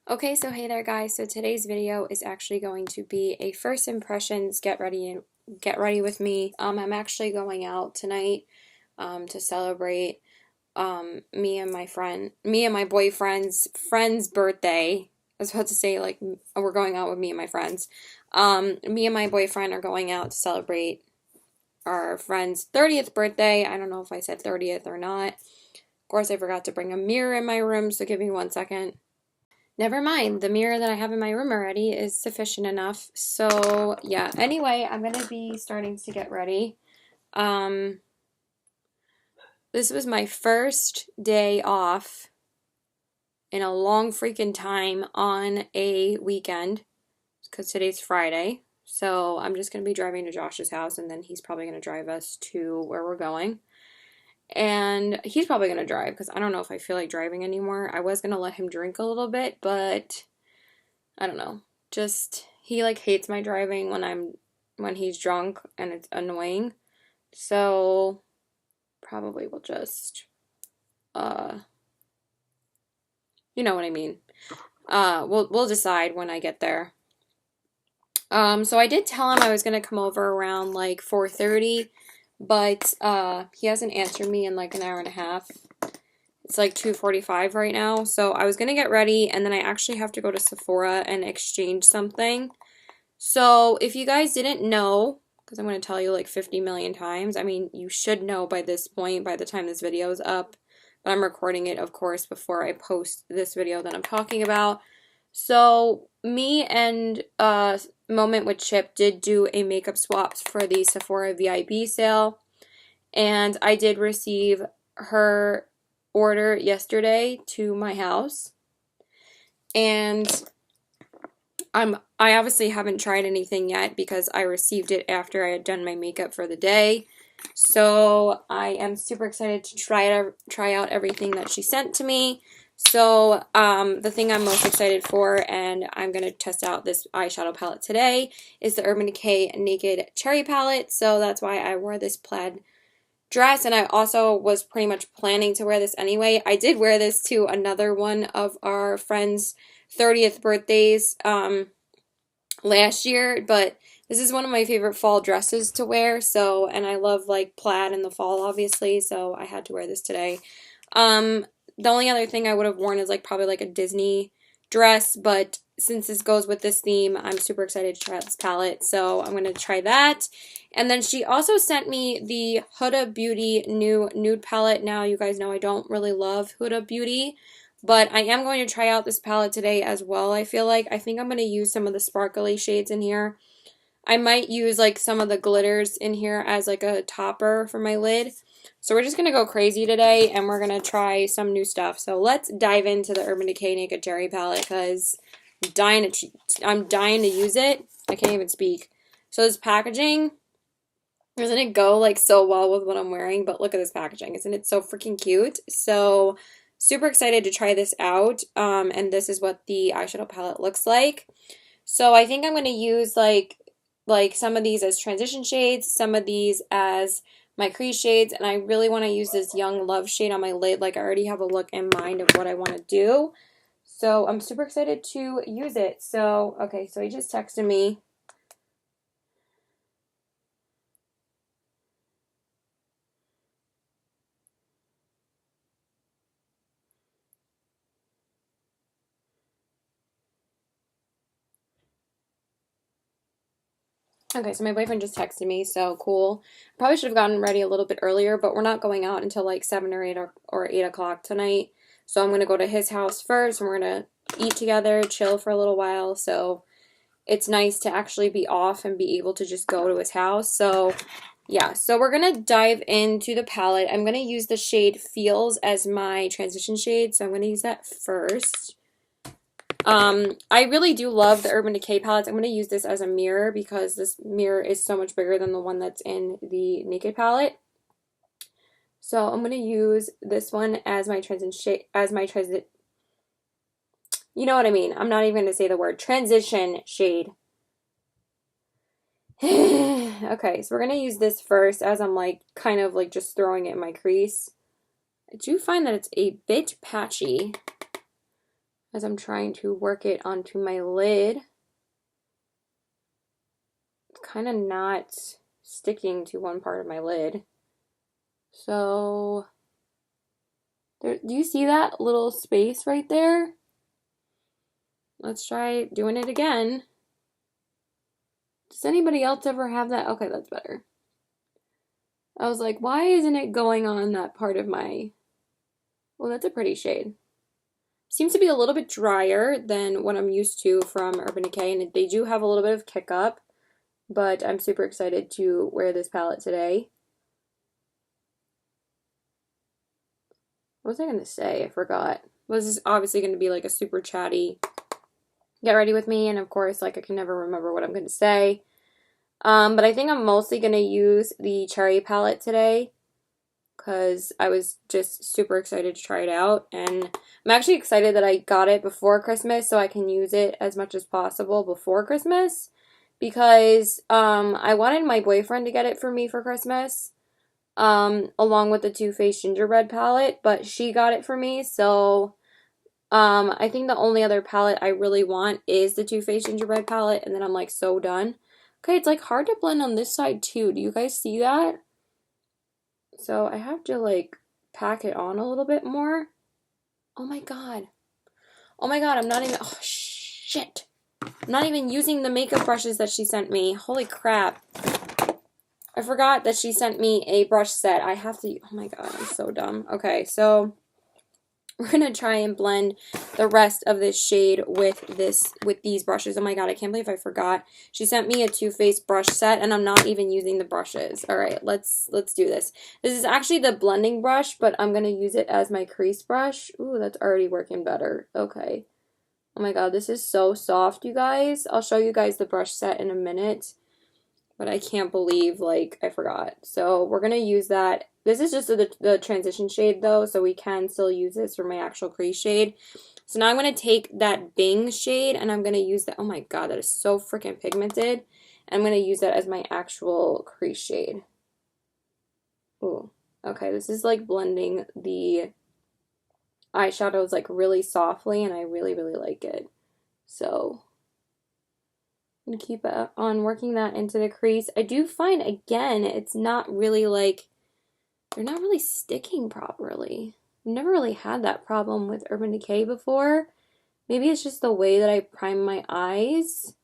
Okay, so hey there guys. So today's video is actually going to be a first impressions get ready with me. I'm actually going out tonight to celebrate me and my boyfriend's friend's birthday. I was about to say like we're going out with me and my friends. Me and my boyfriend are going out to celebrate our friend's 30th birthday. I don't know if I said 30th or not. Of course, I forgot to bring a mirror in my room, so give me 1 second. Never mind, the mirror that I have in my room already is sufficient enough. So, yeah, anyway, I'm going to be starting to get ready. Um, this was my first day off in a long freaking time on a weekend because today's Friday. So, I'm just going to be driving to Josh's house and then he's probably going to drive us to where we're going. And he's probably going to drive because I don't know if I feel like driving anymore. I was going to let him drink a little bit, but I don't know. Just he like hates my driving when he's drunk and it's annoying. So probably we'll just you know what I mean. We'll decide when I get there. So I did tell him I was gonna come over around like 4:30, but he hasn't answered me in like an hour and a half. It's like 2:45 right now, so I was gonna get ready, and then I actually have to go to Sephora and exchange something. So if you guys didn't know, because I'm going to tell you like 50 million times, I mean, you should know by this point, by the time this video is up, but I'm recording it, of course, before I post this video that I'm talking about. So me and Moment with Chip did do a makeup swap for the Sephora VIP sale, and I did receive her order yesterday to my house, and I obviously haven't tried anything yet because I received it after I had done my makeup for the day. So I am super excited to try out everything that she sent to me. So the thing I'm most excited for, and I'm going to test out this eyeshadow palette today, is the Urban Decay Naked Cherry palette. So that's why I wore this plaid dress, and I also was pretty much planning to wear this anyway. I did wear this to another one of our friends' 30th birthdays last year, but this is one of my favorite fall dresses to wear, so, and I love like plaid in the fall obviously, so I had to wear this today. The only other thing I would have worn is like probably like a Disney dress, but since this goes with this theme, I'm super excited to try out this palette, so I'm going to try that. And then she also sent me the Huda Beauty new nude palette. Now, you guys know I don't really love Huda Beauty, but I am going to try out this palette today as well, I feel like. I think I'm going to use some of the sparkly shades in here. I might use like some of the glitters in here as like a topper for my lid. So we're just going to go crazy today, and we're going to try some new stuff. So let's dive into the Urban Decay Naked Cherry palette because I'm dying to use it. I can't even speak. So this packaging, doesn't it go like so well with what I'm wearing? But look at this packaging. Isn't it so freaking cute? So super excited to try this out. And this is what the eyeshadow palette looks like. So I think I'm going to use like some of these as transition shades, some of these as my crease shades, and I really want to use this Young Love shade on my lid. Like I already have a look in mind of what I want to do. So I'm super excited to use it. So, okay, so he just texted me. Okay, so my boyfriend just texted me, so cool. Probably should have gotten ready a little bit earlier, but we're not going out until like 7 or 8 or 8 o'clock tonight. So I'm going to go to his house first, and we're going to eat together, chill for a little while. So it's nice to actually be off and be able to just go to his house. So yeah, so we're going to dive into the palette. I'm going to use the shade Feels as my transition shade, so I'm going to use that first. I really do love the Urban Decay palettes. I'm going to use this as a mirror because this mirror is so much bigger than the one that's in the Naked palette. So I'm going to use this one as my transition shade, you know what I mean. I'm not even going to say the word transition shade. Okay, so we're going to use this first as I'm like kind of like just throwing it in my crease. I do find that it's a bit patchy. as I'm trying to work it onto my lid. It's kind of not sticking to one part of my lid. So, there, do you see that little space right there? Let's try doing it again. Does anybody else ever have that? Okay, that's better. I was like, why isn't it going on that part of my... Well, that's a pretty shade. Seems to be a little bit drier than what I'm used to from Urban Decay, and they do have a little bit of kick up, but I'm super excited to wear this palette today. What was I going to say? I forgot. Well, this is obviously going to be like a super chatty get ready with me, and of course, like I can never remember what I'm going to say. But I think I'm mostly going to use the Cherry palette today because I was just super excited to try it out, and I'm actually excited that I got it before Christmas so I can use it as much as possible before Christmas, because I wanted my boyfriend to get it for me for Christmas, along with the Too Faced Gingerbread palette, but she got it for me, so I think the only other palette I really want is the Too Faced Gingerbread palette, and then I'm like so done. Okay, it's like hard to blend on this side too. Do you guys see that? So I have to like pack it on a little bit more. Oh my god. Oh my god, I'm not even, oh shit. I'm not even using the makeup brushes that she sent me. Holy crap. I forgot that she sent me a brush set. I have to, oh my god, I'm so dumb. Okay, so we're gonna try and blend the rest of this shade with these brushes. Oh my god, I can't believe I forgot. She sent me a Too Faced brush set, and I'm not even using the brushes. All right, let's do this. This is actually the blending brush, but I'm gonna use it as my crease brush. Ooh, that's already working better. Okay. Oh my god, this is so soft, you guys. I'll show you guys the brush set in a minute, but I can't believe, like, I forgot. So we're gonna use that. This is just the transition shade, though, so we can still use this for my actual crease shade. So now I'm going to take that Bing shade, and I'm going to use that. Oh my god, that is so freaking pigmented. I'm going to use that as my actual crease shade. Ooh, okay, this is like blending the eyeshadows like really softly, and I really, really like it. So I'm going to keep on working that into the crease. I do find, again, it's not really like... They're not really sticking properly. I've never really had that problem with Urban Decay before. Maybe it's just the way that I prime my eyes.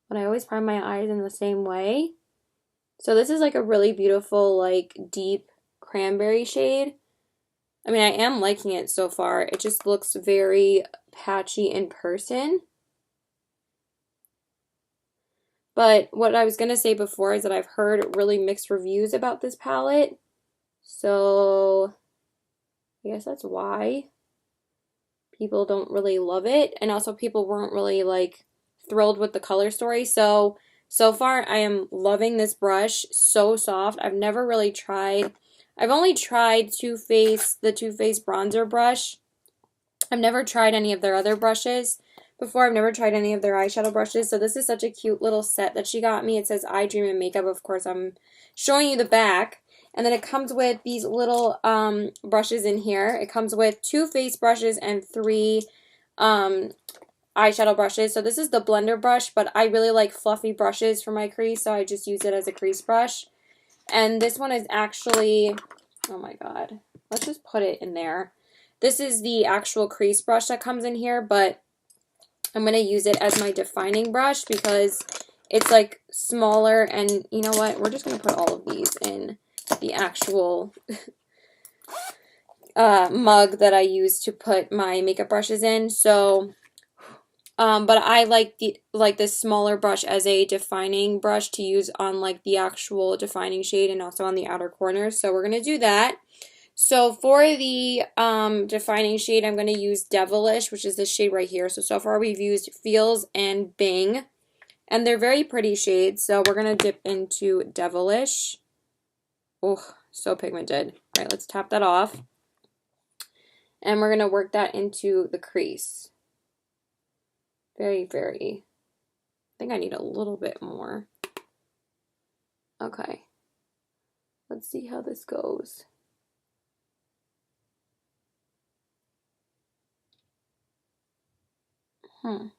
But I always prime my eyes in the same way. So this is like a really beautiful, like, deep cranberry shade. I mean, I am liking it so far. It just looks very patchy in person. But what I was going to say before is that I've heard really mixed reviews about this palette. So I guess that's why people don't really love it. And also people weren't really like thrilled with the color story. So far I am loving this brush. So soft. I've never really tried. I've only tried the Too Faced bronzer brush. I've never tried any of their other brushes before. I've never tried any of their eyeshadow brushes. So this is such a cute little set that she got me. It says I Dream in Makeup. Of course, I'm showing you the back. And then it comes with these little brushes in here. It comes with 2 face brushes and 3 eyeshadow brushes. So this is the blender brush, but I really like fluffy brushes for my crease, so I just use it as a crease brush. And this one is actually, oh my god, let's just put it in there. This is the actual crease brush that comes in here, but I'm going to use it as my defining brush because it's like smaller, and you know what, we're just going to put all of these in the actual mug that I use to put my makeup brushes in. So, but I like this smaller brush as a defining brush to use on like the actual defining shade and also on the outer corners. So we're gonna do that. So for the defining shade, I'm gonna use Devilish, which is this shade right here. So far we've used Feels and Bing, and they're very pretty shades. So we're gonna dip into Devilish. Oh, so pigmented. All right, let's tap that off. And we're going to work that into the crease. Very, very. I think I need a little bit more. Okay. Let's see how this goes. I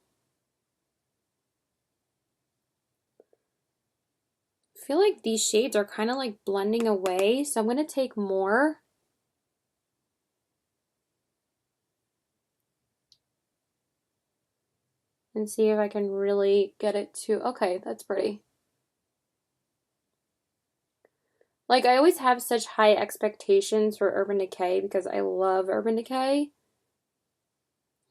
feel like these shades are kind of like blending away, so I'm going to take more. And see if I can really get it to, okay, that's pretty. Like, I always have such high expectations for Urban Decay because I love Urban Decay.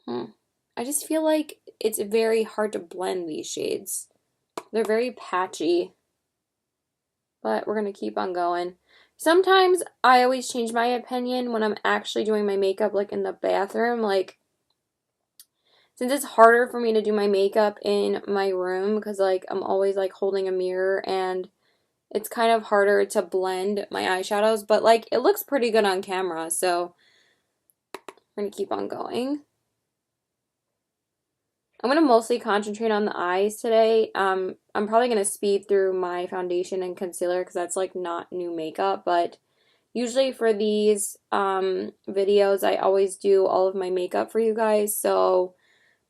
I just feel like it's very hard to blend these shades. They're very patchy. But we're going to keep on going. Sometimes I always change my opinion when I'm actually doing my makeup, like in the bathroom. Like, since it's harder for me to do my makeup in my room because, like, I'm always, like, holding a mirror and it's kind of harder to blend my eyeshadows. But, like, it looks pretty good on camera, so we're going to keep on going. I'm going to mostly concentrate on the eyes today. I'm probably going to speed through my foundation and concealer because that's, like, not new makeup. But usually for these videos, I always do all of my makeup for you guys. So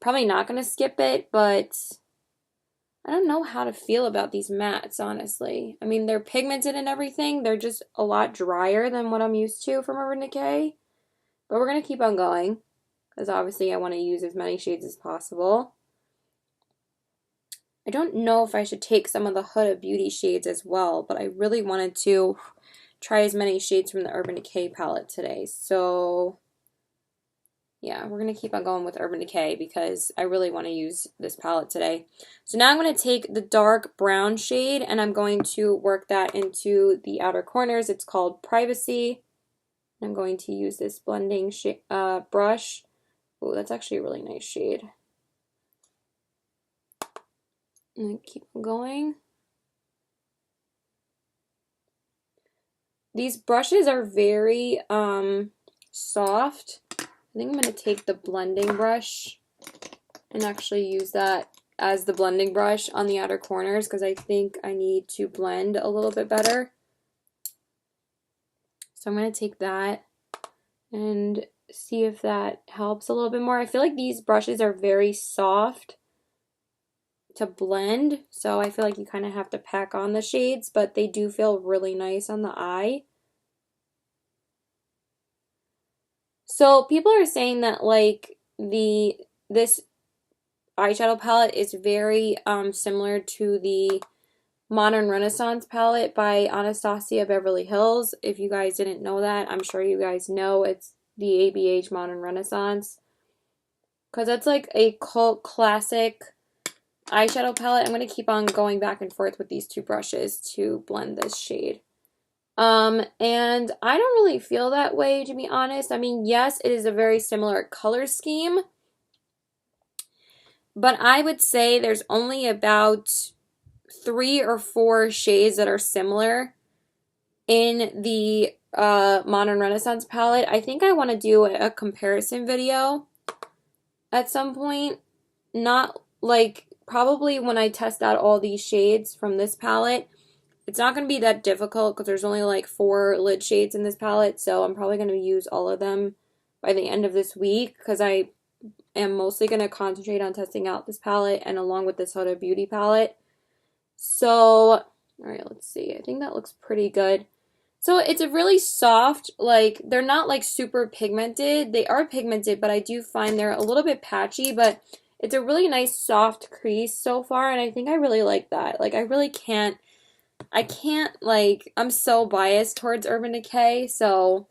probably not going to skip it, but I don't know how to feel about these mattes, honestly. I mean, they're pigmented and everything. They're just a lot drier than what I'm used to from Urban Decay. But we're going to keep on going because obviously I want to use as many shades as possible. I don't know if I should take some of the Huda Beauty shades as well, but I really wanted to try as many shades from the Urban Decay palette today. So yeah, we're going to keep on going with Urban Decay because I really want to use this palette today. So now I'm going to take the dark brown shade and I'm going to work that into the outer corners. It's called Privacy. I'm going to use this blending brush. Oh, that's actually a really nice shade. And keep going. These brushes are very soft. I think I'm going to take the blending brush and actually use that as the blending brush on the outer corners because I think I need to blend a little bit better. So I'm going to take that and see if that helps a little bit more. I feel like these brushes are very soft to blend, so I feel like you kind of have to pack on the shades, but they do feel really nice on the eye. So people are saying that like this eyeshadow palette is very similar to the Modern Renaissance palette by Anastasia Beverly Hills. If you guys didn't know that, I'm sure you guys know it's the ABH Modern Renaissance. Because that's like a cult classic eyeshadow palette. I'm going to keep on going back and forth with these two brushes to blend this shade. And I don't really feel that way, to be honest. I mean, yes, it is a very similar color scheme. But I would say there's only about 3 or 4 shades that are similar in the Modern Renaissance palette. I think I want to do a comparison video at some point. Not like probably when I test out all these shades from this palette. It's not going to be that difficult because there's only like 4 lid shades in this palette. So I'm probably going to use all of them by the end of this week because I am mostly going to concentrate on testing out this palette and along with this Huda Beauty palette. So, all right, let's see. I think that looks pretty good. So it's a really soft, like, they're not like super pigmented. They are pigmented, but I do find they're a little bit patchy, but it's a really nice soft crease so far, and I think I really like that. Like, I can't, like, I'm so biased towards Urban Decay, so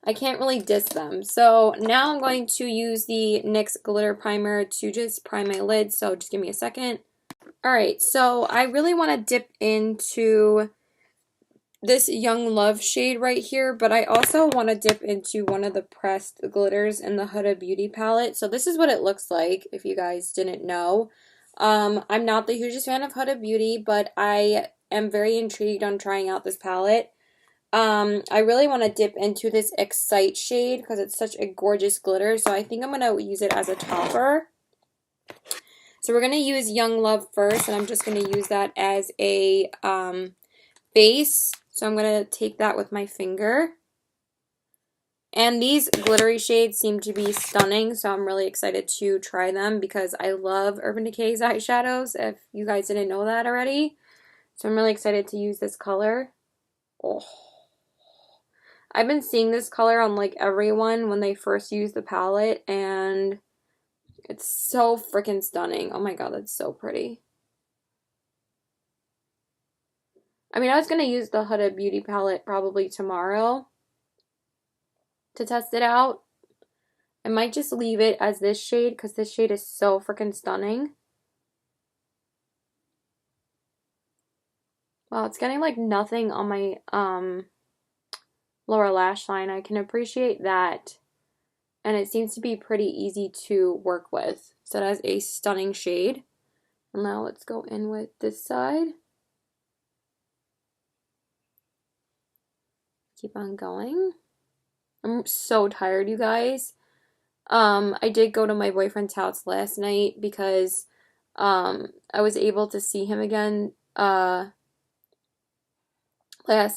I can't really diss them. So now I'm going to use the NYX Glitter Primer to just prime my lids, so just give me a second. Alright, so I really want to dip into this Young Love shade right here, but I also want to dip into one of the pressed glitters in the Huda Beauty palette. So this is what it looks like, if you guys didn't know. I'm not the hugest fan of Huda Beauty, but I am very intrigued on trying out this palette. I really want to dip into this Excite shade because it's such a gorgeous glitter, so I think I'm going to use it as a topper. So we're going to use Young Love first, and I'm just going to use that as a base. So I'm going to take that with my finger. And these glittery shades seem to be stunning, so I'm really excited to try them because I love Urban Decay's eyeshadows, if you guys didn't know that already. So I'm really excited to use this color. Oh. I've been seeing this color on like everyone when they first use the palette, and it's so freaking stunning. Oh my god, that's so pretty. I mean, I was going to use the Huda Beauty palette probably tomorrow to test it out. I might just leave it as this shade because this shade is so freaking stunning. Wow, it's getting like nothing on my lower lash line. I can appreciate that. And it seems to be pretty easy to work with. So that is a stunning shade. And now let's go in with this side. Keep on going. I'm so tired, you guys. I did go to my boyfriend's house last night because I was able to see him again last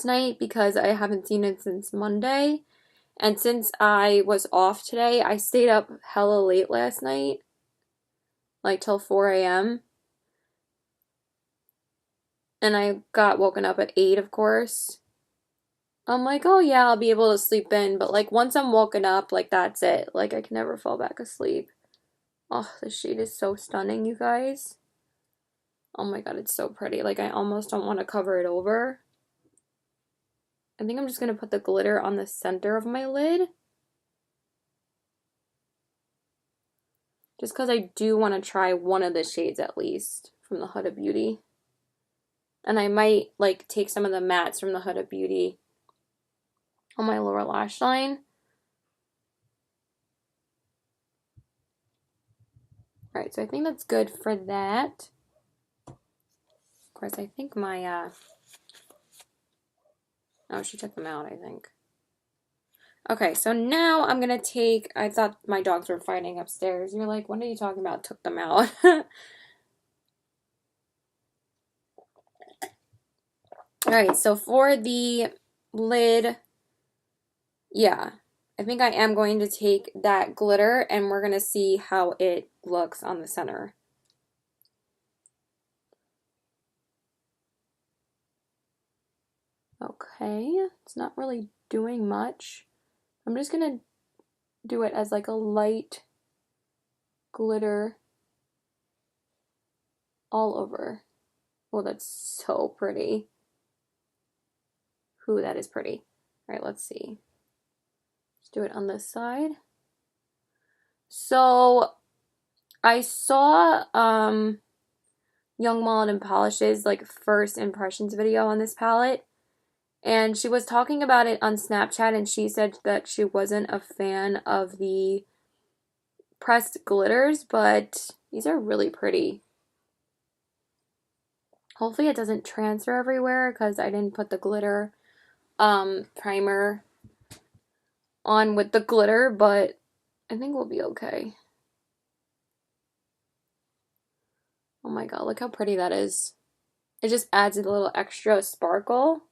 night because I haven't seen him since Monday. And since I was off today, I stayed up hella late last night, like till 4 a.m. And I got woken up at 8, of course. I'm like, oh yeah, I'll be able to sleep in. But like once I'm woken up, like that's it. Like I can never fall back asleep. Oh, this shade is so stunning, you guys. Oh my god, it's so pretty. Like I almost don't want to cover it over. I think I'm just going to put the glitter on the center of my lid. Just because I do want to try one of the shades at least from the Huda Beauty. And I might like take some of the mattes from the Huda Beauty on my lower lash line. Alright, so I think that's good for that. Of course, I think my, oh, she took them out, I think. Okay, so now I'm going to take, I thought my dogs were fighting upstairs. You're like, what are you talking about? Took them out. Alright, so for the lid, yeah, I think I am going to take that glitter and we're going to see how it looks on the center. Okay, it's not really doing much. I'm just going to do it as like a light glitter all over. Oh, that's so pretty. Ooh, that is pretty. All right, let's see. Let's do it on this side. So I saw Young Mullet and Polish's like first impressions video on this palette, and she was talking about it on Snapchat, and she said that she wasn't a fan of the pressed glitters, but these are really pretty. Hopefully it doesn't transfer everywhere because I didn't put the glitter primer on with the glitter, but I think we'll be okay. Oh my god, look how pretty that is. It just adds a little extra sparkle.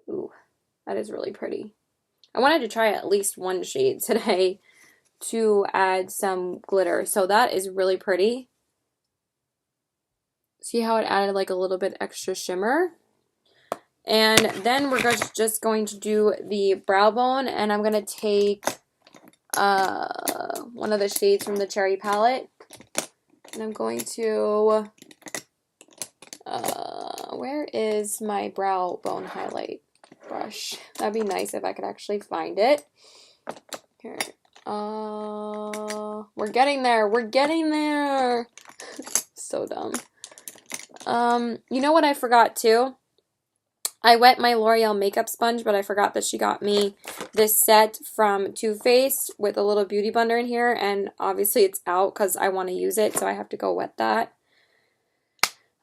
Ooh, that is really pretty. I wanted to try at least one shade today to add some glitter, so that is really pretty. See how it added like a little bit extra shimmer? And then we're just going to do the brow bone, and I'm going to take one of the shades from the Cherry palette. And I'm going to, where is my brow bone highlight brush? That'd be nice if I could actually find it. Here. We're getting there. We're getting there. So dumb. You know what I forgot too? I wet my L'Oreal makeup sponge, but I forgot that she got me this set from Too Faced with a little beauty blender in here, and obviously it's out because I want to use it, so I have to go wet that.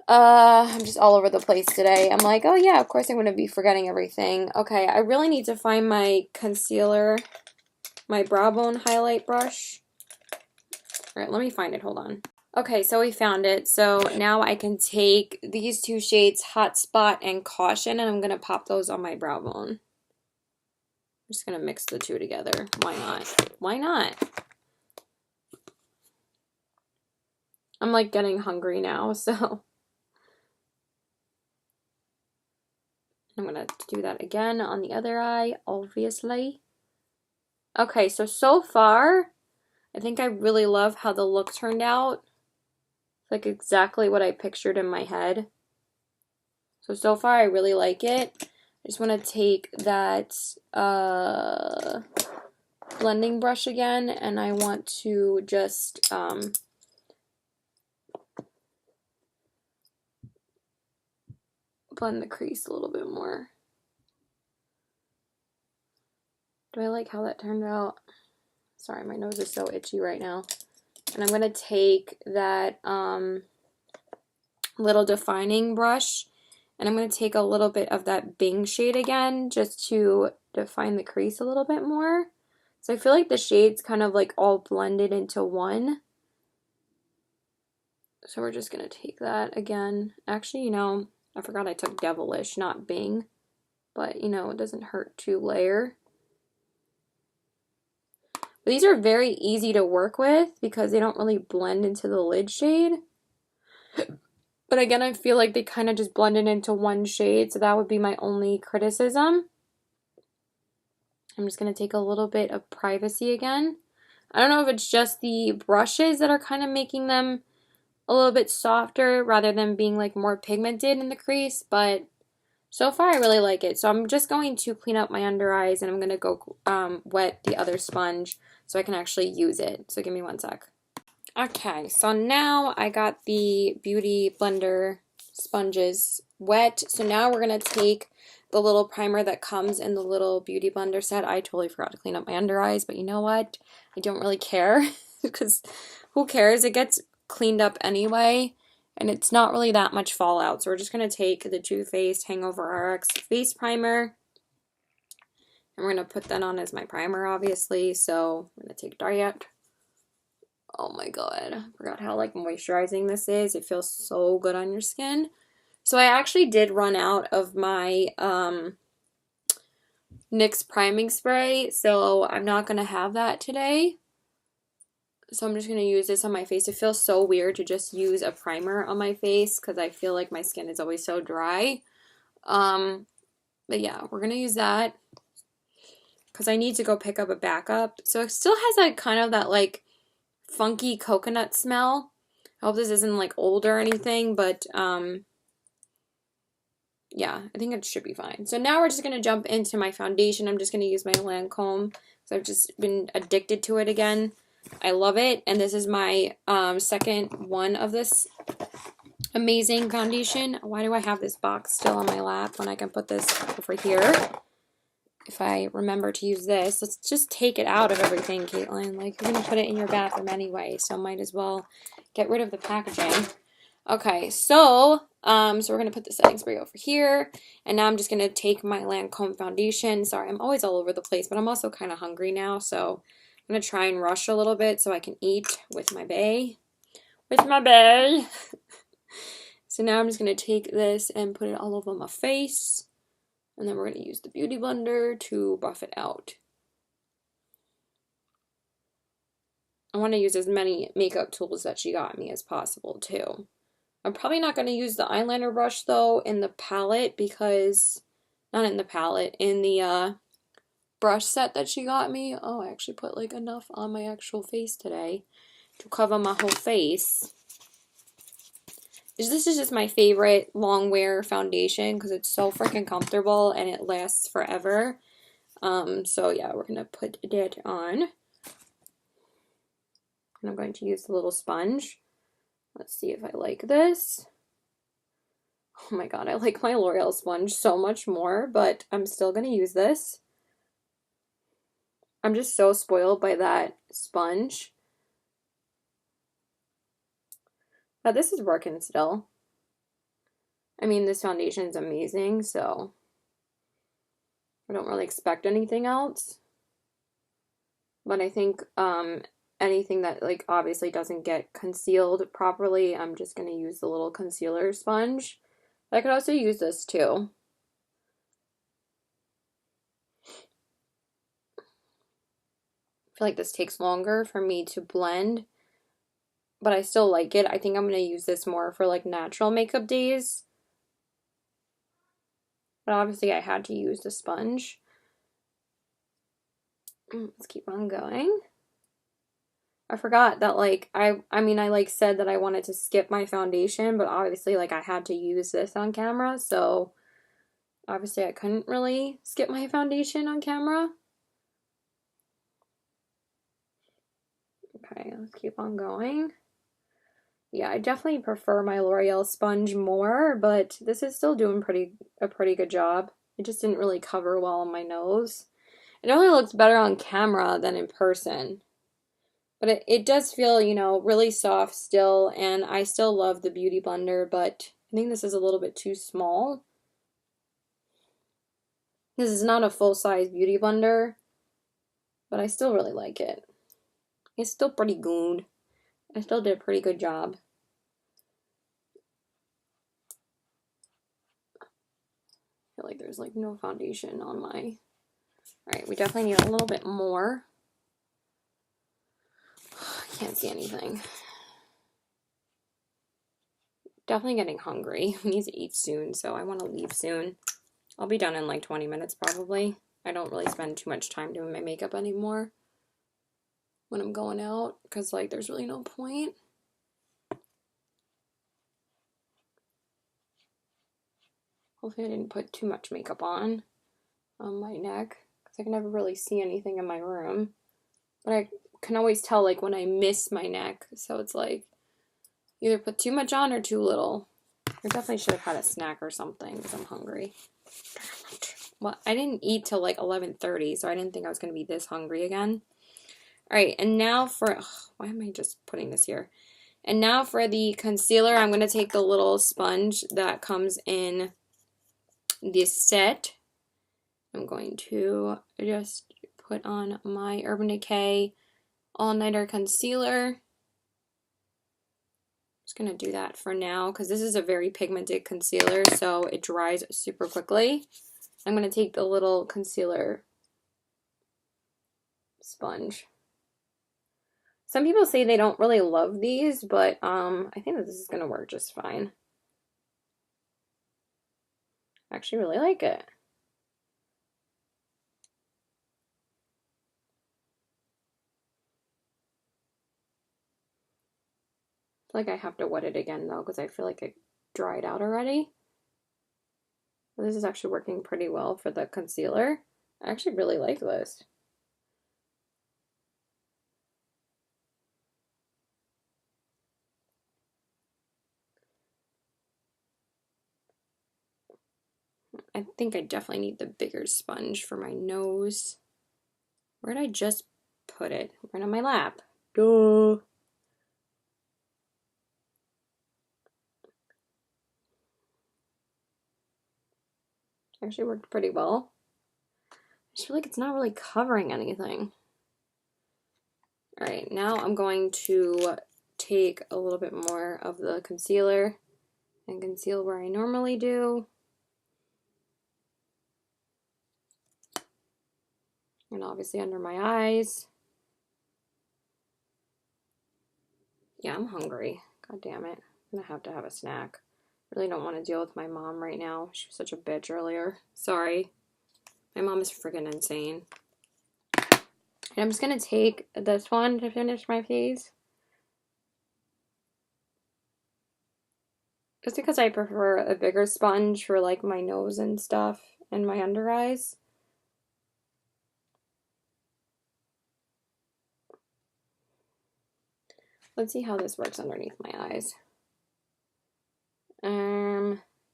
I'm just all over the place today. I'm like, oh yeah, of course I'm going to be forgetting everything. Okay, I really need to find my concealer, my brow bone highlight brush. Alright, let me find it, hold on. Okay, so we found it. So now I can take these two shades, Hot Spot and Caution, and I'm going to pop those on my brow bone. just going to mix the two together. Why not? Why not? I'm like getting hungry now, so I'm going to do that again on the other eye, obviously. Okay, so far, I think I really love how the look turned out. It's like exactly what I pictured in my head. So far, I really like it. I just want to take that blending brush again, and I want to just blend the crease a little bit more. Do I like how that turned out? Sorry, my nose is so itchy right now. And I'm going to take that little defining brush, and I'm going to take a little bit of that Bing shade again, just to define the crease a little bit more. So I feel like the shades kind of like all blended into one. So we're just going to take that again. Actually, you know, I forgot I took Devilish, not Bing. But, you know, it doesn't hurt to layer. But these are very easy to work with because they don't really blend into the lid shade. But again, I feel like they kind of just blended into one shade, so that would be my only criticism. I'm just going to take a little bit of Privacy again. I don't know if it's just the brushes that are kind of making them a little bit softer rather than being like more pigmented in the crease, but so far I really like it. So I'm just going to clean up my under eyes, and I'm going to go wet the other sponge so I can actually use it. So give me one sec. Okay, so now I got the Beauty Blender sponges wet. So now we're going to take the little primer that comes in the little Beauty Blender set. I totally forgot to clean up my under eyes, but you know what? I don't really care because who cares? It gets cleaned up anyway, and it's not really that much fallout. So we're just going to take the Too Faced Hangover RX Face Primer, and we're going to put that on as my primer, obviously. So I'm going to take Diet. Oh my god, I forgot how like moisturizing this is. It feels so good on your skin. So I actually did run out of my NYX priming spray, so I'm not going to have that today. So I'm just going to use this on my face. It feels so weird to just use a primer on my face because I feel like my skin is always so dry. But yeah, we're going to use that because I need to go pick up a backup. So it still has like kind of that like funky coconut smell. I hope this isn't like old or anything, but yeah, I think it should be fine. So now we're just going to jump into my foundation. I'm just going to use my Lancome because I've just been addicted to it again. I love it, and this is my second one of this amazing foundation. Why do I have this box still on my lap when I can put this over here? If I remember to use this, let's just take it out of everything, Caitlin. Like, you're going to put it in your bathroom anyway, so might as well get rid of the packaging. Okay, so we're going to put the setting spray over here, and now I'm just going to take my Lancome foundation. Sorry, I'm always all over the place, but I'm also kind of hungry now, so I'm going to try and rush a little bit so I can eat with my bae. With my bae! So now I'm just going to take this and put it all over my face. And then we're going to use the Beauty Blender to buff it out. I want to use as many makeup tools that she got me as possible, too. I'm probably not going to use the eyeliner brush, though, in the palette because... Not in the palette, in the brush set that she got me. Oh, I actually put, like, enough on my actual face today to cover my whole face. This is just my favorite long wear foundation because it's so freaking comfortable and it lasts forever. So yeah, we're going to put that on. And I'm going to use the little sponge. Let's see if I like this. Oh my god, I like my L'Oreal sponge so much more, but I'm still going to use this. I'm just so spoiled by that sponge. But this is working still. I mean, this foundation is amazing, so I don't really expect anything else. But I think anything that like obviously doesn't get concealed properly, I'm just going to use the little concealer sponge. But I could also use this too. feel like this takes longer for me to blend, but I still like it. I think I'm going to use this more for like natural makeup days. But obviously I had to use the sponge. Let's keep on going. I forgot that like I mean I like said that I wanted to skip my foundation, but obviously like I had to use this on camera, so obviously I couldn't really skip my foundation on camera. Okay, let's keep on going. Yeah, I definitely prefer my L'Oreal sponge more, but this is still doing a pretty good job. It just didn't really cover well on my nose. It only looks better on camera than in person. But it does feel, you know, really soft still, and I still love the Beauty Blender, but I think this is a little bit too small. This is not a full-size Beauty Blender, but I still really like it. It's still pretty good. I still did a pretty good job. I feel like there's like no foundation on my... Alright, we definitely need a little bit more. I can't see anything. Definitely getting hungry. We need to eat soon, so I want to leave soon. I'll be done in like 20 minutes probably. I don't really spend too much time doing my makeup anymore when I'm going out, because like there's really no point. Hopefully I didn't put too much makeup on my neck, because I can never really see anything in my room. But I can always tell like when I miss my neck, so it's like either put too much on or too little. I definitely should have had a snack or something because I'm hungry. Well, I didn't eat till like 11:30, so I didn't think I was going to be this hungry again. Alright, and now for... why am I just putting this here? And now for the concealer, I'm going to take the little sponge that comes in this set. I'm going to just put on my Urban Decay All Nighter Concealer. Just going to do that for now because this is a very pigmented concealer, so it dries super quickly. I'm going to take the little concealer sponge. Some people say they don't really love these, but I think that this is going to work just fine. I actually really like it. I feel like I have to wet it again though, because I feel like it dried out already. This is actually working pretty well for the concealer. I actually really like this. I think I definitely need the bigger sponge for my nose. Where did I just put it? Right on my lap. Duh. Actually worked pretty well. I just feel like it's not really covering anything. Alright, now I'm going to take a little bit more of the concealer and conceal where I normally do. And obviously under my eyes. Yeah, I'm hungry. God damn it. I'm gonna have to have a snack. Really don't want to deal with my mom right now. She was such a bitch earlier. Sorry. My mom is freaking insane. And I'm just gonna take this one to finish my face. Just because I prefer a bigger sponge for like my nose and stuff and my under eyes. Let's see how this works underneath my eyes.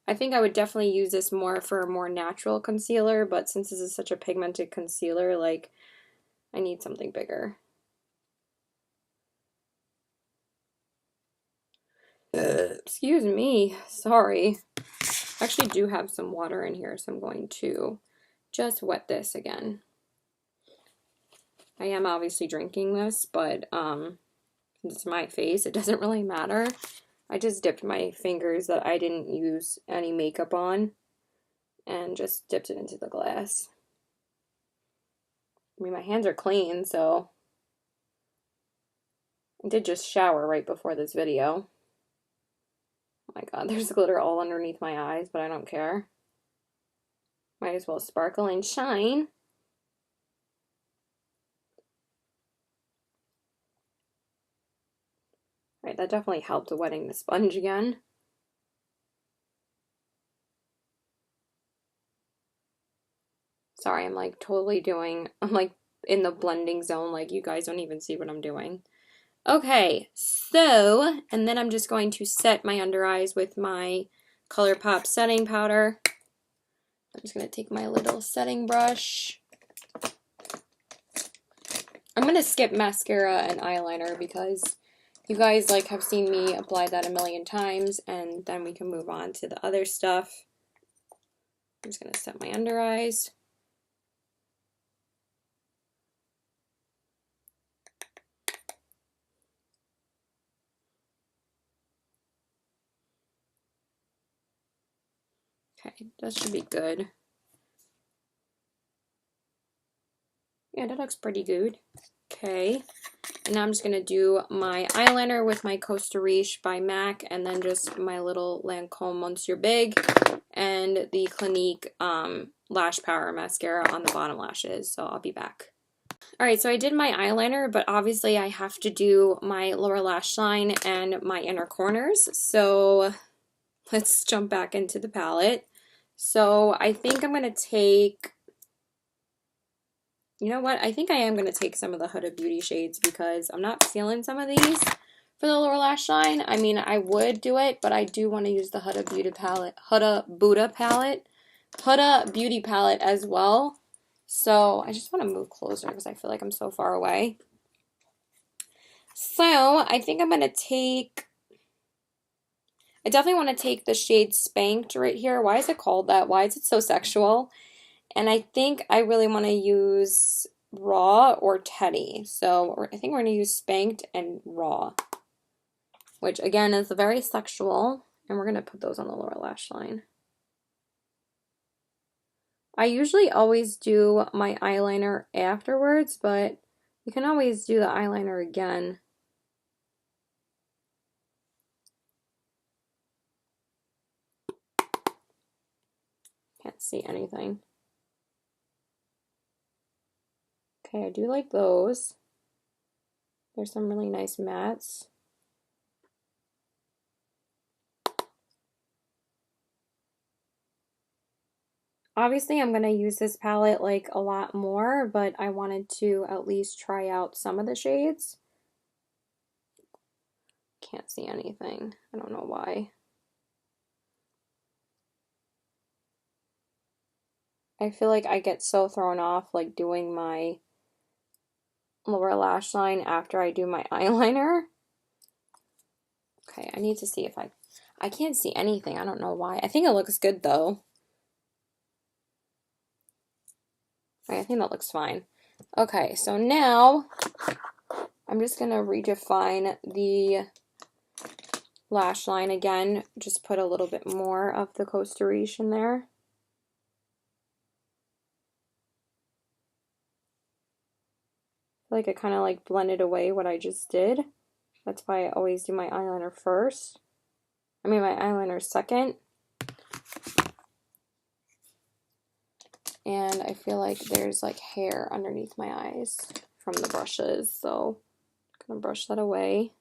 I think I would definitely use this more for a more natural concealer, but since this is such a pigmented concealer, like, I need something bigger. Excuse me, sorry. I actually do have some water in here, so I'm going to just wet this again. I am obviously drinking this, but since it's my face, it doesn't really matter. I just dipped my fingers that I didn't use any makeup on and just dipped it into the glass. I mean, my hands are clean, so I did just shower right before this video. Oh my god, there's glitter all underneath my eyes, but I don't care. Might as well sparkle and shine. Alright, that definitely helped wetting the sponge again. Sorry, I'm like totally I'm like in the blending zone, like you guys don't even see what I'm doing. Okay, so, and then I'm just going to set my under eyes with my ColourPop setting powder. I'm just going to take my little setting brush. I'm going to skip mascara and eyeliner because you guys like have seen me apply that a million times, and then we can move on to the other stuff. I'm just going to set my under eyes. Okay, that should be good. Yeah, that looks pretty good. Okay, and now I'm just going to do my eyeliner with my Costa Riche by MAC, and then just my little Lancome Monsieur Big, and the Clinique Lash Power Mascara on the bottom lashes, so I'll be back. Alright, so I did my eyeliner, but obviously I have to do my lower lash line and my inner corners, so let's jump back into the palette. So I think I'm going to take... You know what? I think I am going to take some of the Huda Beauty shades because I'm not feeling some of these for the lower lash line. I mean, I would do it, but I do want to use the Huda Beauty palette, Huda Beauty palette as well. So I just want to move closer because I feel like I'm so far away. So I think I'm going to take, I definitely want to take the shade Spanked right here. Why is it called that? Why is it so sexual? And I think I really want to use Raw or Teddy. So I think we're going to use Spanked and Raw, which again is very sexual. And we're going to put those on the lower lash line. I usually always do my eyeliner afterwards, but you can always do the eyeliner again. Can't see anything. Okay, I do like those. There's some really nice mattes. Obviously, I'm going to use this palette like a lot more, but I wanted to at least try out some of the shades. Can't see anything. I don't know why. I feel like I get so thrown off like doing my lower lash line after I do my eyeliner. Okay, I need to see if I can't see anything. I don't know why. I think it looks good though. Right, I think that looks fine. Okay, so now I'm just going to redefine the lash line again. Just put a little bit more of the Costa Riche in there. I feel like it kind of like blended away what I just did. That's why I always do my eyeliner first. I mean my eyeliner second. And I feel like there's like hair underneath my eyes from the brushes, so I'm gonna brush that away.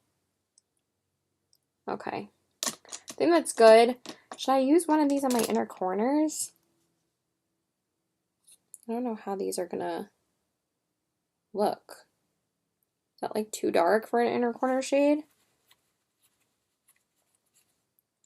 Okay, I think that's good. Should I use one of these on my inner corners? I don't know how these are gonna look. Is that like too dark for an inner corner shade?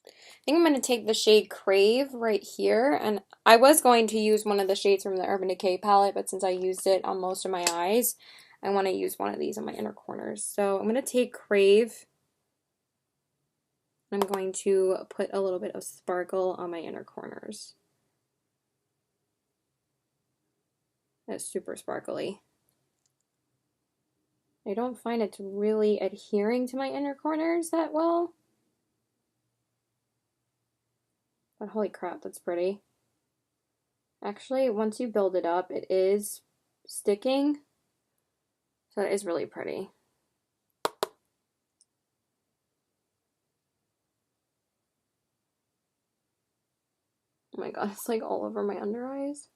I think I'm going to take the shade Crave right here, and I was going to use one of the shades from the Urban Decay palette, but since I used it on most of my eyes, I want to use one of these on my inner corners. So I'm going to take Crave. I'm going to put a little bit of sparkle on my inner corners. That's super sparkly. I don't find it really adhering to my inner corners that well. But holy crap, that's pretty. Actually, once you build it up, it is sticking. So that is really pretty. Oh my god, it's like all over my under eyes.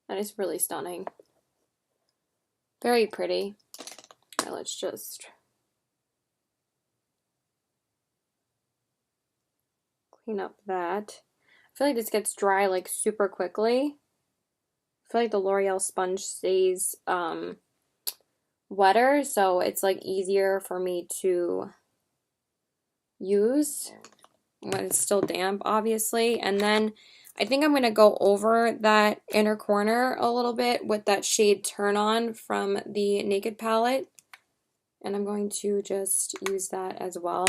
That is really stunning. Very pretty. Alright, let's just clean up that. I feel like this gets dry like super quickly. I feel like the L'Oreal sponge stays wetter, so it's like easier for me to use when it's still damp, obviously. And then I think I'm going to go over that inner corner a little bit with that shade Turn On from the Naked palette. And I'm going to just use that as well.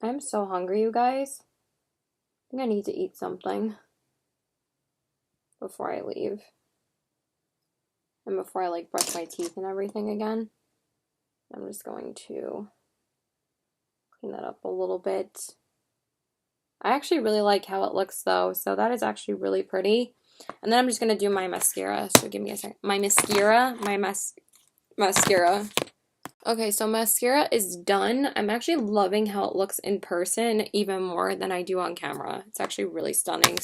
I'm so hungry, you guys. I think I need to eat something before I leave. And before I like brush my teeth and everything again. I'm just going to clean that up a little bit. I actually really like how it looks though, so that is actually really pretty. And then I'm just going to do my mascara, so give me a second. My mascara. Okay, so mascara is done. I'm actually loving how it looks in person even more than I do on camera. It's actually really stunning.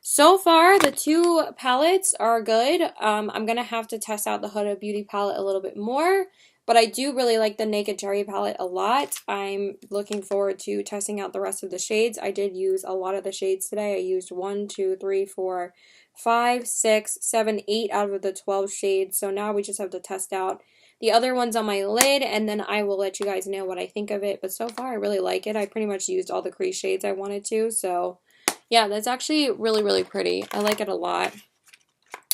So far, the two palettes are good. I'm going to have to test out the Huda Beauty palette a little bit more, but I do really like the Naked Cherry palette a lot. I'm looking forward to testing out the rest of the shades. I did use a lot of the shades today. I used 1, 2, 3, 4, 5, 6, 7, 8 out of the 12 shades. So now we just have to test out the other one's on my lid, and then I will let you guys know what I think of it. But so far, I really like it. I pretty much used all the crease shades I wanted to. So, yeah, that's actually really, really pretty. I like it a lot.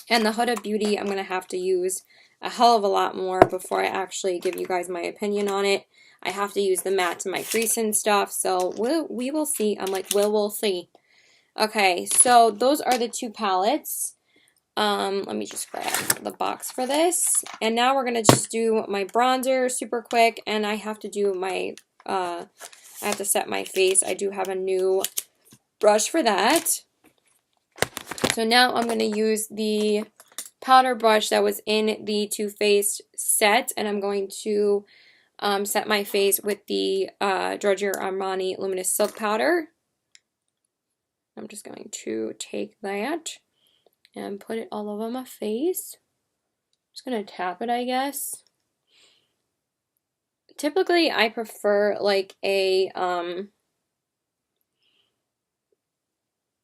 And the Huda Beauty, I'm going to have to use a hell of a lot more before I actually give you guys my opinion on it. I have to use the matte to my crease and stuff. So, we will see. I'm like, we'll see. Okay, so those are the two palettes. Let me just grab the box for this. And now we're going to just do my bronzer super quick. And I have to do my, I have to set my face. I do have a new brush for that. So now I'm going to use the powder brush that was in the Too Faced set. And I'm going to set my face with the Giorgio Armani Luminous Silk Powder. I'm just going to take that and put it all over my face. Just gonna tap it, I guess. Typically, I prefer like a, oh,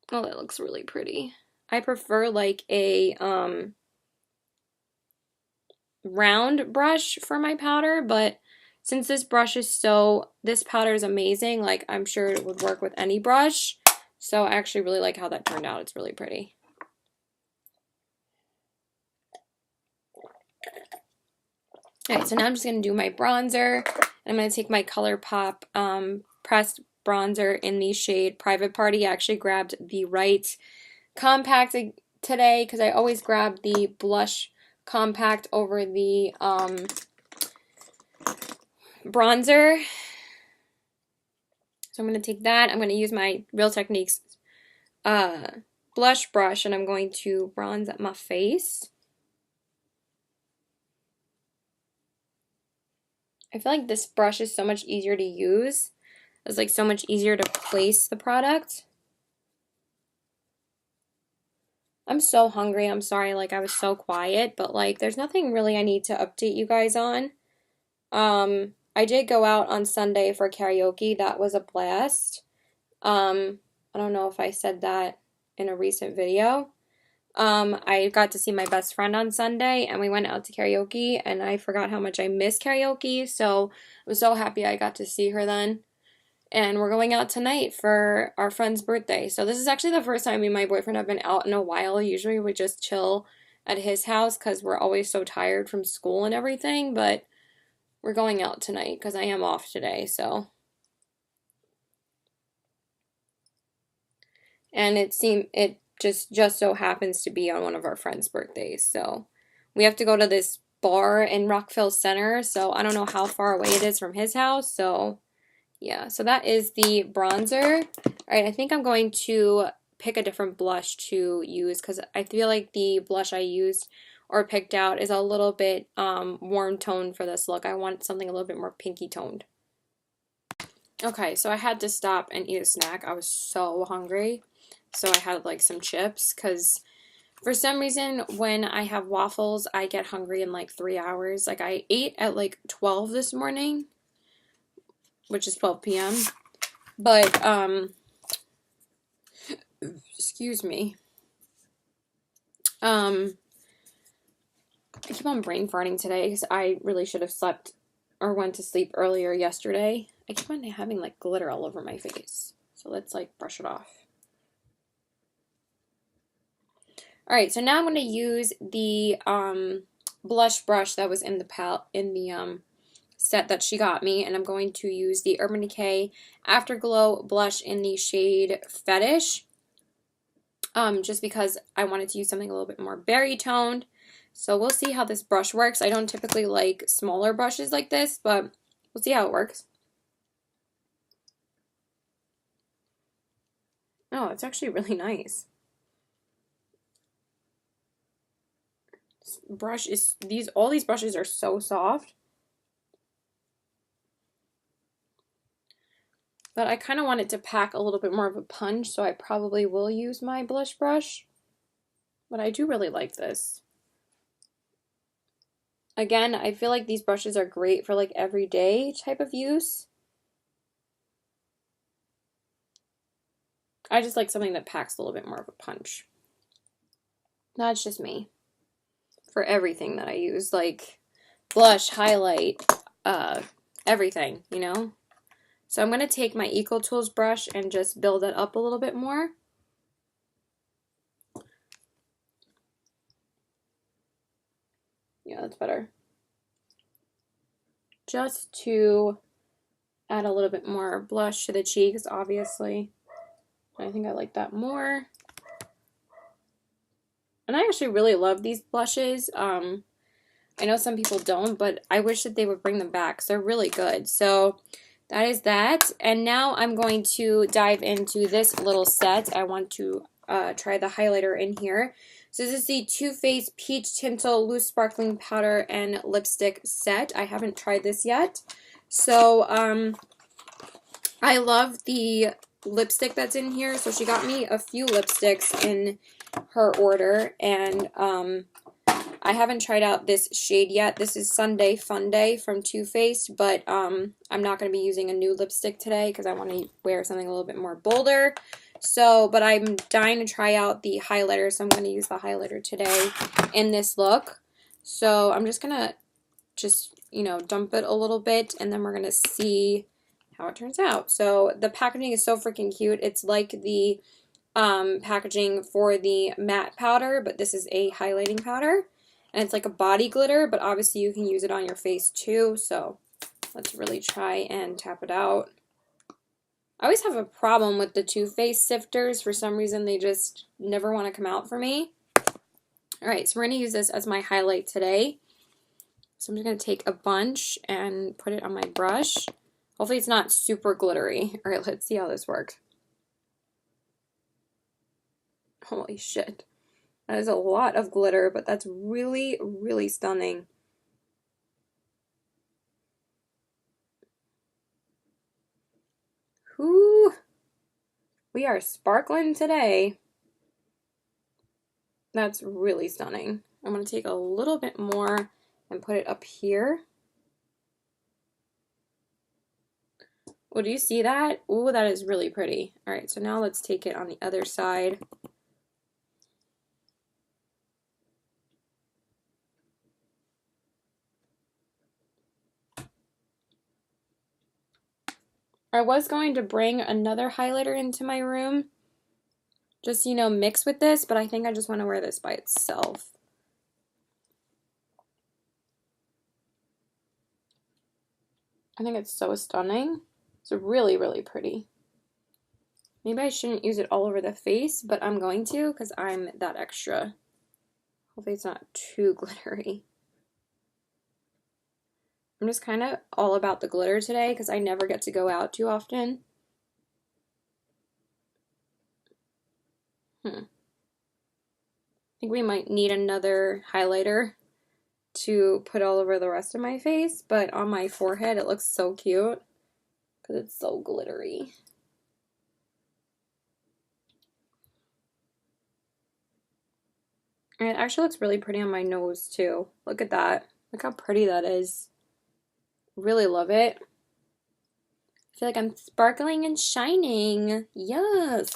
that looks really pretty. I prefer like a, round brush for my powder, but since this brush is this powder is amazing, like I'm sure it would work with any brush. So I actually really like how that turned out. It's really pretty. Alright, so now I'm just going to do my bronzer. I'm going to take my ColourPop pressed bronzer in the shade Private Party. I actually grabbed the right compact today because I always grab the blush compact over the bronzer. So I'm going to take that. I'm going to use my Real Techniques blush brush and I'm going to bronze up my face. I feel like this brush is so much easier to use. It's like so much easier to place the product. I'm so hungry. I'm sorry, like I was so quiet, but like there's nothing really I need to update you guys on. I did go out on Sunday for karaoke. That was a blast. I don't know if I said that in a recent video. I got to see my best friend on Sunday and we went out to karaoke and I forgot how much I miss karaoke, so I'm so happy I got to see her then. And we're going out tonight for our friend's birthday. So this is actually the first time me and my boyfriend have been out in a while. Usually we just chill at his house because we're always so tired from school and everything, but we're going out tonight because I am off today, so. And it just so happens to be on one of our friends' birthdays. So we have to go to this bar in Rockville Center. So I don't know how far away it is from his house. So yeah, so that is the bronzer. All right, I think I'm going to pick a different blush to use because I feel like the blush I used or picked out is a little bit warm toned for this look. I want something a little bit more pinky toned. Okay, so I had to stop and eat a snack. I was so hungry. So I had like some chips because for some reason when I have waffles, I get hungry in like 3 hours. Like I ate at like 12 this morning, which is 12 p.m. But, excuse me. I keep on brain farting today because I really should have slept or went to sleep earlier yesterday. I keep on having like glitter all over my face. So let's like brush it off. All right, so now I'm going to use the blush brush that was in the set that she got me, and I'm going to use the Urban Decay Afterglow blush in the shade Fetish. Just because I wanted to use something a little bit more berry toned. So we'll see how this brush works. I don't typically like smaller brushes like this, but we'll see how it works. Oh, it's actually really nice. This brush is, all these brushes are so soft. But I kind of want it to pack a little bit more of a punch, so I probably will use my blush brush. But I do really like this. Again, I feel like these brushes are great for like everyday type of use. I just like something that packs a little bit more of a punch. That's just me. For everything that I use, like blush, highlight, everything, you know? So I'm going to take my Eco Tools brush and just build it up a little bit more. Yeah, that's better. Just to add a little bit more blush to the cheeks, obviously. I think I like that more. And I actually really love these blushes. I know some people don't, but I wish that they would bring them back because they're really good. So that is that. And now I'm going to dive into this little set. I want to try the highlighter in here. So this is the Too Faced Peach Tintal Loose Sparkling Powder and Lipstick set. I haven't tried this yet. So I love the lipstick that's in here. So she got me a few lipsticks in her order, and I haven't tried out this shade yet. This is Sunday Fun Day from Too Faced, but I'm not going to be using a new lipstick today because I want to wear something a little bit more bolder. So, but I'm dying to try out the highlighter, so I'm going to use the highlighter today in this look. So I'm just going to you know, dump it a little bit, and then we're going to see how it turns out. So the packaging is so freaking cute. It's like the packaging for the matte powder, but this is a highlighting powder. And it's like a body glitter, but obviously you can use it on your face too. So let's really try and tap it out. I always have a problem with the Too Faced sifters. For some reason, they just never want to come out for me. All right, so we're going to use this as my highlight today. So I'm just going to take a bunch and put it on my brush. Hopefully it's not super glittery. All right, let's see how this works. Holy shit. That is a lot of glitter, but that's really, really stunning. Whoo! We are sparkling today. That's really stunning. I'm going to take a little bit more and put it up here. Oh, do you see that? Oh, that is really pretty. All right, so now let's take it on the other side. I was going to bring another highlighter into my room, just, you know, mix with this, but I think I just want to wear this by itself. I think it's so stunning. It's really, really pretty. Maybe I shouldn't use it all over the face, but I'm going to because I'm that extra. Hopefully it's not too glittery. I'm just kind of all about the glitter today because I never get to go out too often. I think we might need another highlighter to put all over the rest of my face, but on my forehead it looks so cute because it's so glittery. And it actually looks really pretty on my nose too. Look at that. Look how pretty that is. Really love it. I feel like I'm sparkling and shining. Yes.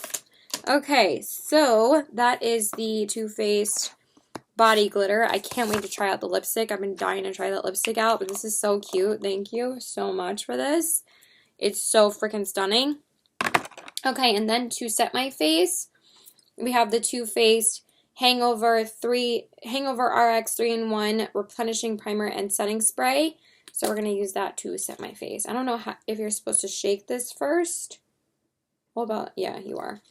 Okay, so that is the Too Faced body glitter. I can't wait to try out the lipstick. I've been dying to try that lipstick out, but this is so cute. Thank you so much for this. It's so freaking stunning. Okay, and then to set my face, we have the Too Faced Hangover RX 3-in-1 Replenishing Primer and Setting Spray. So we're going to use that to set my face. I don't know if you're supposed to shake this first. What about, yeah, you are.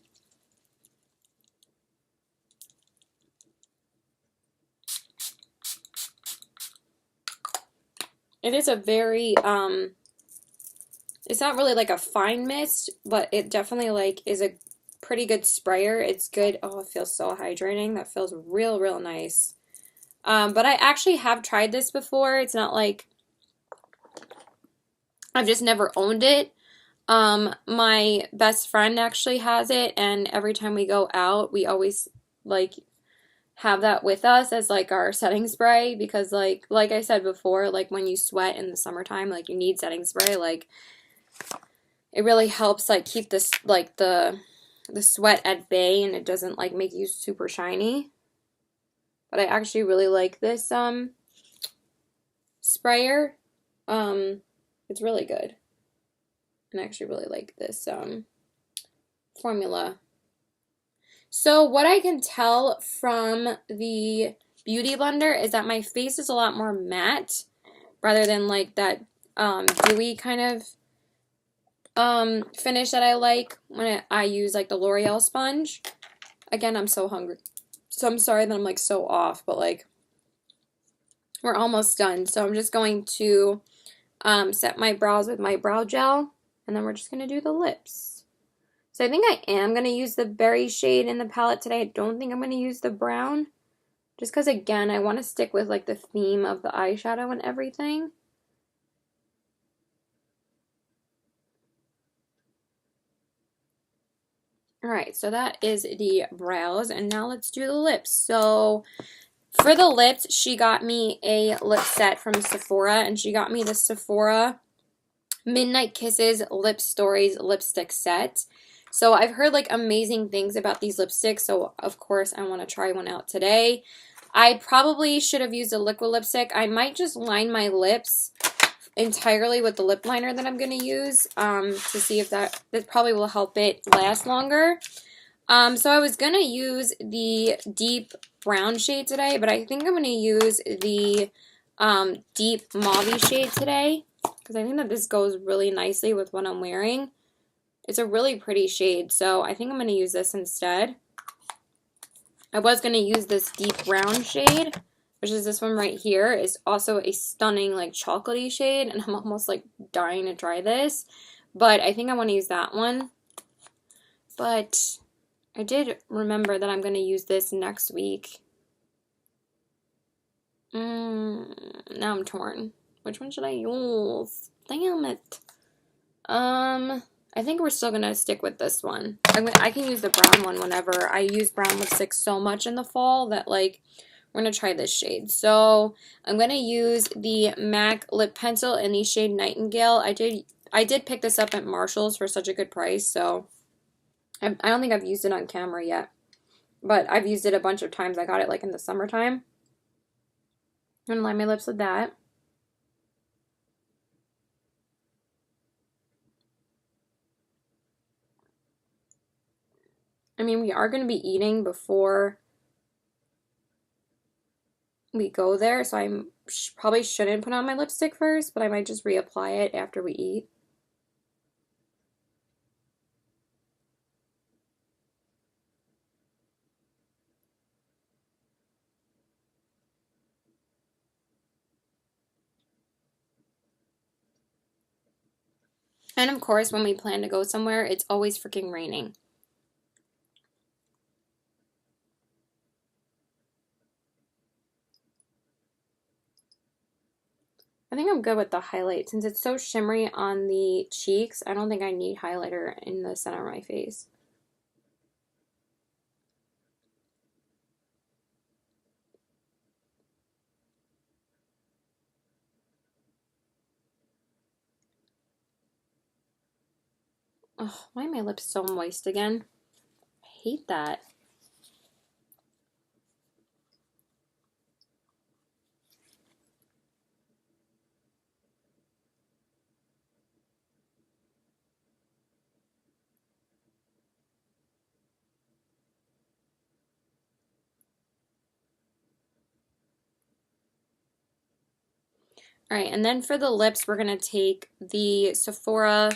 It is a very, it's not really like a fine mist, but it definitely like is a pretty good sprayer. It's good. Oh, it feels so hydrating. That feels real, real nice. But I actually have tried this before. It's not like I've just never owned it. My best friend actually has it, and every time we go out, we always like have that with us as like our setting spray because like I said before, like when you sweat in the summertime, like you need setting spray. Like it really helps like keep this like the sweat at bay, and it doesn't like make you super shiny. But I actually really like this sprayer. It's really good. And I actually really like this formula. So what I can tell from the Beauty Blender is that my face is a lot more matte rather than like that dewy kind of finish that I like when I use like the L'Oreal sponge. Again, I'm so hungry. So I'm sorry that I'm like so off, but like we're almost done. So I'm just going to set my brows with my brow gel, and then we're just going to do the lips. So I think I am going to use the berry shade in the palette today. I don't think I'm going to use the brown. Just because, again, I want to stick with like the theme of the eyeshadow and everything. Alright, so that is the brows, and now let's do the lips. So for the lips, she got me a lip set from Sephora, and she got me the Sephora Midnight Kisses Lip Stories lipstick set. So I've heard like amazing things about these lipsticks, so of course I want to try one out today. I probably should have used a liquid lipstick. I might just line my lips entirely with the lip liner that I'm going to use to see if that probably will help it last longer. So I was going to use the deep brown shade today, but I think I'm going to use the deep mauve shade today because I think that this goes really nicely with what I'm wearing. It's a really pretty shade, so I think I'm going to use this instead. I was going to use this deep brown shade, which is this one right here. It's also a stunning like chocolatey shade, and I'm almost like dying to try this, but I think I want to use that one. But I did remember that I'm going to use this next week. Now I'm torn. Which one should I use? Damn it. I think we're still going to stick with this one. I can use the brown one whenever. I use brown lipstick so much in the fall that like we're going to try this shade. So I'm going to use the MAC lip pencil in the shade Nightingale. I did pick this up at Marshall's for such a good price, so I don't think I've used it on camera yet, but I've used it a bunch of times. I got it like in the summertime. I'm going to line my lips with that. I mean, we are going to be eating before we go there, so I probably shouldn't put on my lipstick first, but I might just reapply it after we eat. And of course, when we plan to go somewhere, it's always freaking raining. I think I'm good with the highlight. Since it's so shimmery on the cheeks, I don't think I need highlighter in the center of my face. Oh, why are my lips so moist again? I hate that. All right, and then for the lips, we're going to take the Sephora,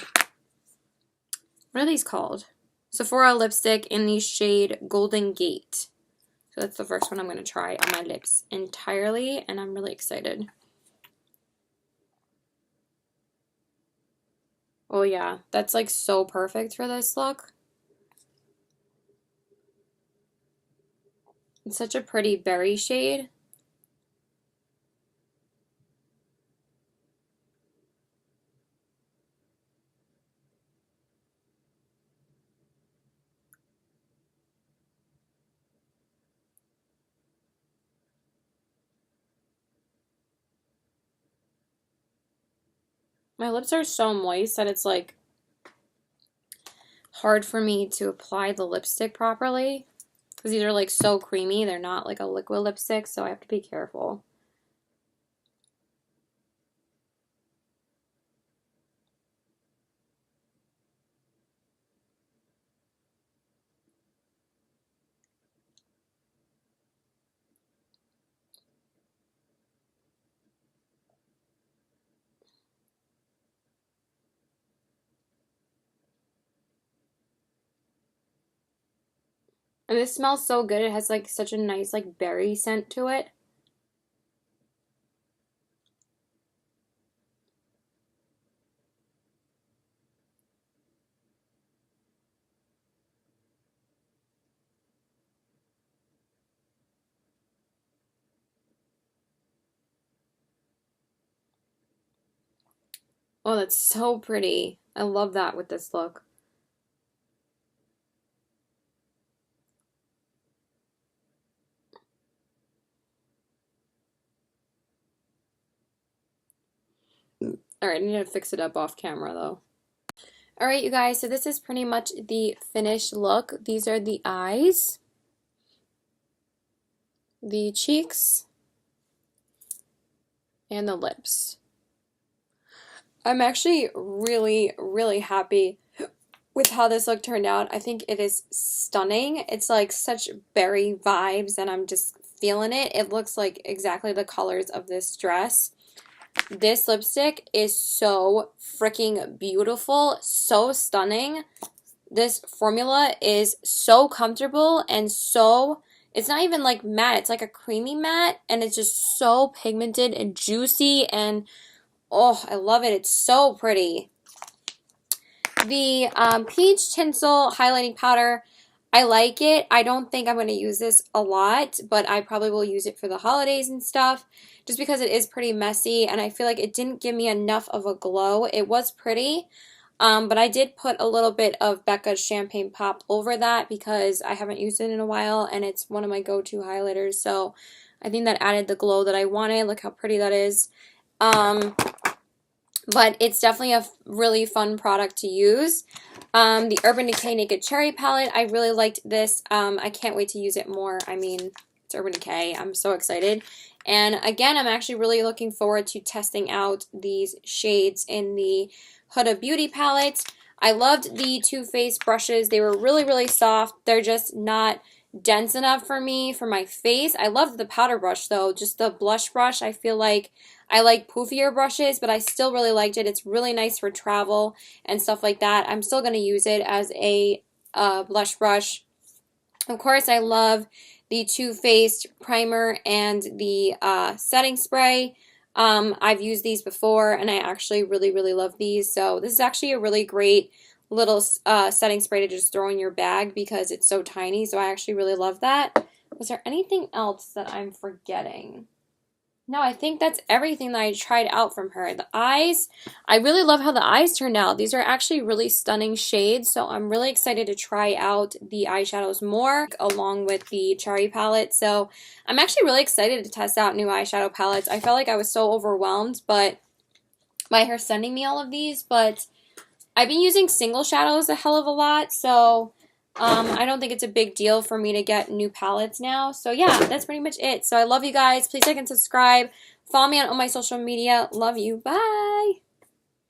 what are these called? Sephora lipstick in the shade Golden Gate. So that's the first one I'm going to try on my lips entirely, and I'm really excited. Oh yeah, that's like so perfect for this look. It's such a pretty berry shade. My lips are so moist that it's like hard for me to apply the lipstick properly because these are like so creamy. They're not like a liquid lipstick, so I have to be careful. And this smells so good. It has like such a nice like berry scent to it. Oh, that's so pretty. I love that with this look. All right, I need to fix it up off camera though. All right, you guys, so this is pretty much the finished look. These are the eyes, the cheeks, and the lips. I'm actually really, really happy with how this look turned out. I think it is stunning. It's like such berry vibes, and I'm just feeling it. It looks like exactly the colors of this dress. This lipstick is so freaking beautiful, so stunning. This formula is so comfortable and so, it's not even like matte, it's like a creamy matte, and it's just so pigmented and juicy, and oh, I love it. It's so pretty. The Peach Tinsel Highlighting Powder, I like it. I don't think I'm going to use this a lot, but I probably will use it for the holidays and stuff, just because it is pretty messy, and I feel like it didn't give me enough of a glow. It was pretty, but I did put a little bit of Becca's Champagne Pop over that because I haven't used it in a while, and it's one of my go-to highlighters, so I think that added the glow that I wanted. Look how pretty that is. But it's definitely a really fun product to use. The Urban Decay Naked Cherry Palette, I really liked this. I can't wait to use it more. I mean, it's Urban Decay. I'm so excited. And again, I'm actually really looking forward to testing out these shades in the Huda Beauty palette. I loved the Too Faced brushes. They were really, really soft. They're just not dense enough for me for my face. I loved the powder brush though. Just the blush brush, I feel like I like poofier brushes, but I still really liked it. It's really nice for travel and stuff like that. I'm still going to use it as a blush brush. Of course, I love the Too Faced primer and the setting spray. I've used these before, and I actually really, really love these. So this is actually a really great little setting spray to just throw in your bag because it's so tiny. So I actually really love that. Was there anything else that I'm forgetting? No, I think that's everything that I tried out from her. The eyes, I really love how the eyes turned out. These are actually really stunning shades, so I'm really excited to try out the eyeshadows more along with the cherry palette. So I'm actually really excited to test out new eyeshadow palettes. I felt like I was so overwhelmed by her sending me all of these, but I've been using single shadows a hell of a lot, so I don't think it's a big deal for me to get new palettes now. So yeah, that's pretty much it. So I love you guys. Please like and subscribe. Follow me on all my social media. Love you. Bye.